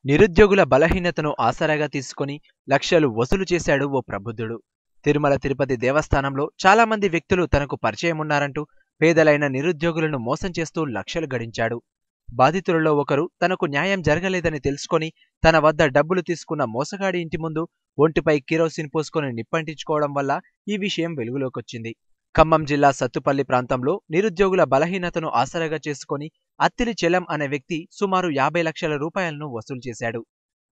నిరుద్యోగుల బలహీనతను ఆసరాగా తీసుకొని లక్షలు వసూలు చేశాడు ఓ ప్రబుద్ధుడు. తిరుమల తిరుపతి దేవస్థానంలో చాలా మంది వ్యక్తులు తనకు పరిచయమున్నారంటూ పేదలైన నిరుద్యోగులను మోసం చేస్తూ లక్షలు గడించాడు. బాధితులలో ఒకరు తనకు న్యాయం జరగలేదని తెలుసుకొని తన వద్ద డబ్బులు తీసుకున్న మోసగాడి ఇంటి ముందు ఒంటిపై కిరోసిన్ పోసుకొని నిప్పంటించుకోవడం వల్ల ఈ విషయం వెలుగులోకొచ్చింది. ఖమ్మం జిల్లా సత్తుపల్లి ప్రాంతంలో నిరుద్యోగుల బలహీనతను ఆసరాగా చేసుకొని అత్తిలి చెలం అనే వ్యక్తి సుమారు 50 లక్షల రూపాయలను వసూలు చేశాడు.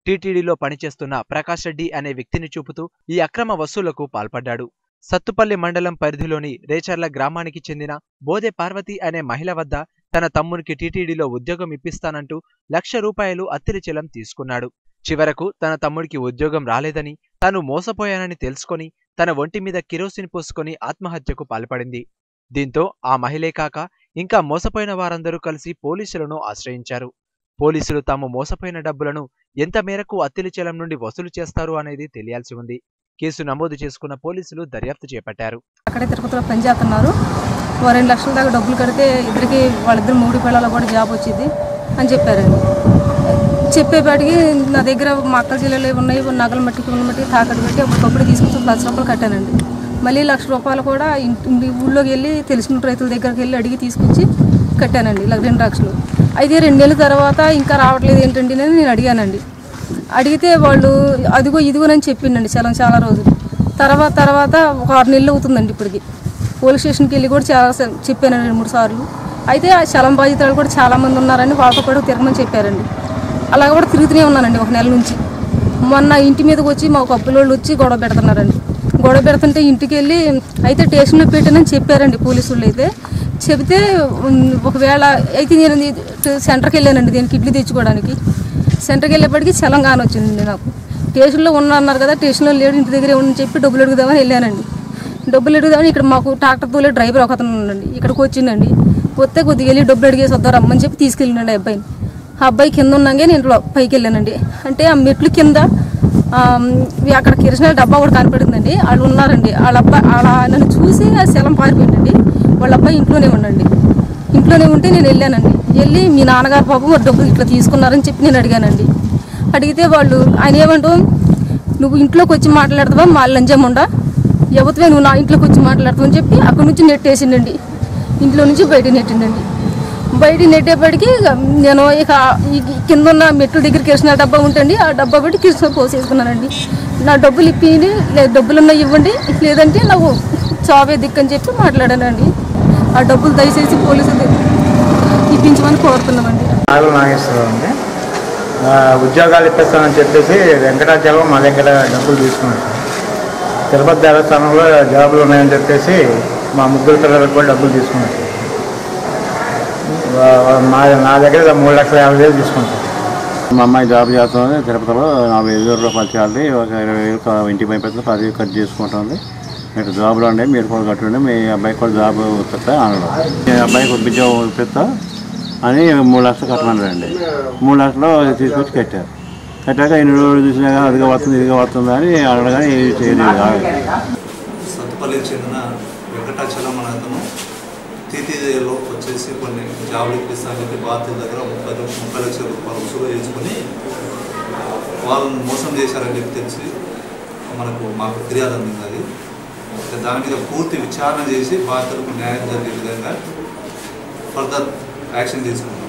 టీటీడీలో పనిచేస్తున్న ప్రకాష్ రెడ్డి అనే వ్యక్తిని చూపుతూ ఈ అక్రమ వసూలకు పాల్పడ్డాడు. సత్తుపల్లి మండలం పరిధిలోని రేచర్ల గ్రామానికి చెందిన బోదె పార్వతి అనే మహిళ వద్ద తన తమ్మునికి టీటీడీలో ఉద్యోగం ఇప్పిస్తానంటూ ₹1,00,000 అత్తిలి చెలం తీసుకున్నాడు. చివరకు తన తమ్ముడికి ఉద్యోగం రాలేదని, తాను మోసపోయానని తెలుసుకొని తన ఒంటి మీద కిరోసిన్ పోసుకొని ఆత్మహత్యకు పాల్పడింది. దీంతో ఆ మహిళే కాక ఇంకా మోసపోయిన వారందరూ కలిసి పోలీసులను ఆశ్రయించారు. పోలీసులు తాము మోసపోయిన డబ్బులను ఎంత మేరకు అత్తిలి చెలం నుండి వసూలు చేస్తారు అనేది తెలియాల్సి ఉంది. కేసు నమోదు చేసుకున్న పోలీసులు దర్యాప్తు చేపట్టారు. అక్కడే తిరుపతిలో పనిచేస్తున్నారు. 2 లక్షల దాకా డబ్బులు కడితే వాళ్ళిద్దరు 3 పిల్లలు కూడా జాబ్ వచ్చింది అని చెప్పారండి. చెప్పేపాటికి నా దగ్గర మా అక్క జిల్లాలో ఉన్నాయి నగల మట్టికి ఉన్న మట్టి తాకట్టు పెట్టి ఒకప్పుడు తీసుకొచ్చి ₹1,00,000 కట్టానండి. మళ్ళీ ₹1,00,000 కూడా ఊళ్ళోకి వెళ్ళి తెలిసిన రైతుల దగ్గరికి వెళ్ళి అడిగి తీసుకొచ్చి కట్టానండి 2 లక్షలు. అయితే 2 నెలల తర్వాత ఇంకా రావట్లేదు ఏంటండి అని నేను అడిగానండి. అడిగితే వాళ్ళు అదిగో ఇదిగోనని చెప్పిండండి చాలా రోజులు. తర్వాత ఒక 6 నెలలు అవుతుందండి ఇప్పటికి. పోలీస్ స్టేషన్కి వెళ్ళి కూడా చాలా చెప్పానండి 2-3 సార్లు. అయితే ఆ చలం బాధితులు కూడా చాలామంది ఉన్నారని వాళ్ళతో పాటు తిరగమని చెప్పారండి. అలా కూడా తిరుగుతూనే ఉన్నానండి 1 నెల నుంచి. మొన్న ఇంటి మీదకి వచ్చి మా కప్పులోళ్ళు వచ్చి గొడవ పెడుతున్నారండి. గొడవ పెడుతుంటే ఇంటికి వెళ్ళి అయితే స్టేషన్లో పెట్టానని చెప్పారండి పోలీసు వాళ్ళు. అయితే చెబితే ఒకవేళ అయితే నేను సెంటర్కి వెళ్ళానండి దీనికి ఇడ్లీ తెచ్చుకోవడానికి. సెంటర్కి వెళ్ళేప్పటికీ తెలంగాణ వచ్చిందండి నాకు. స్టేషన్లో అన్నారు కదా, స్టేషన్లో లేడు ఇంటి దగ్గరే ఉండని చెప్పి డబ్బులు అడుగుదామని వెళ్ళానండి. డబ్బులు అడుగుదామని ఇక్కడ మాకు ట్రాక్టర్ తోలే డ్రైవర్ ఒకతను ఉండండి, ఇక్కడికి వచ్చిందండి. వస్తే కొద్దిగా వెళ్ళి డబ్బులు అడిగేసి వద్దాం రమ్మని చెప్పి తీసుకెళ్ళినండి అబ్బాయిని. ఆ అబ్బాయి కింద ఉన్నాగే నేను పైకి వెళ్ళానండి. అంటే ఆ మెట్లు కింద అక్కడ కిరసనాల డబ్బా కూడా కనపడిందండి. వాళ్ళు ఉన్నారండి. వాళ్ళ నన్ను చూసి ఆ శలం పారిపోయిందండి. వాళ్ళ అబ్బాయి ఇంట్లోనే ఉంటే నేను వెళ్ళానండి. వెళ్ళి మీ నాన్నగారు పాపం డబ్బులు ఇట్లా తీసుకున్నారని చెప్పి నేను అడిగానండి. అడిగితే వాళ్ళు ఆయన ఏమంటూ నువ్వు ఇంట్లోకి వచ్చి మాట్లాడతావా మా లంజముండా ఎవరివే నువ్వు నా ఇంట్లోకి వచ్చి మాట్లాడతావు అని చెప్పి అక్కడి నుంచి నెట్టేసిండండి. ఇంట్లో నుంచి బయట నెట్టిండండి. బయట నెట్టేపటికి నేను ఇక కింద ఉన్న మెట్ల దగ్గర కిరసన డబ్బా ఉంటుంది. ఆ డబ్బా పెట్టి కిరసన పోసేసుకున్నానండి. నా డబ్బులు ఇప్పిండి డబ్బులున్నా ఇవ్వండి, లేదంటే నాకు చావే దిక్కని చెప్పి మాట్లాడానండి. ఆ డబ్బులు దయచేసి పోలీసులు ఇప్పించమని కోరుతున్నామండి. నాగేశ్వరరావు ఉద్యోగాలు ఇప్పిస్తానని చెప్పేసి వెంకటాచలం మా దగ్గర డబ్బులు తీసుకున్నాడు. తిరుపతి దేవస్థానంలో జాబులు ఉన్నాయని చెప్పేసి మా ముగ్గురు పిల్లలకు కూడా డబ్బులు తీసుకున్నాడు. నా దగ్గర 3,50,000 తీసుకుంటాను. మా అమ్మాయి జాబ్ చేస్తుంది తిరుపతిలో. 45,000 రూపాయలు చేయాలి. ఒక 20,000 ఇంటి పై పెద్ద 10 కట్ చేసుకుంటుంది. మీకు జాబులు ఉండే మీరు కూడా కట్టండి, మీ అబ్బాయికి కూడా జాబ్ ఇప్పిస్తా అనడం. మీ అబ్బాయికి ఉద్యోగం ఇప్పిస్తా అని 3 లక్షలు కట్టమన్నారండి. 3 లక్షలు తీసుకొచ్చి కట్టాక ఎన్ని రోజులు చూసినా కానీ అదిగా వస్తుంది అని అడగగానే సత్తుపల్లికి చెందిన వెంకటాచలం అనే అతను టీటీడీలో వచ్చేసి కొన్ని జాబులు ఇప్పిస్తానికి బాధితుల దగ్గర 30 లక్షల రూపాయలు వసూలు చేసుకుని వాళ్ళని మోసం చేశారని చెప్పి తెలిసి మాకు ఫిర్యాదు అందింది. దాని మీద పూర్తి విచారణ చేసి బాధితులకు న్యాయం జరిగే విధంగా ఫర్దర్ యాక్షన్ తీసుకుంటాం.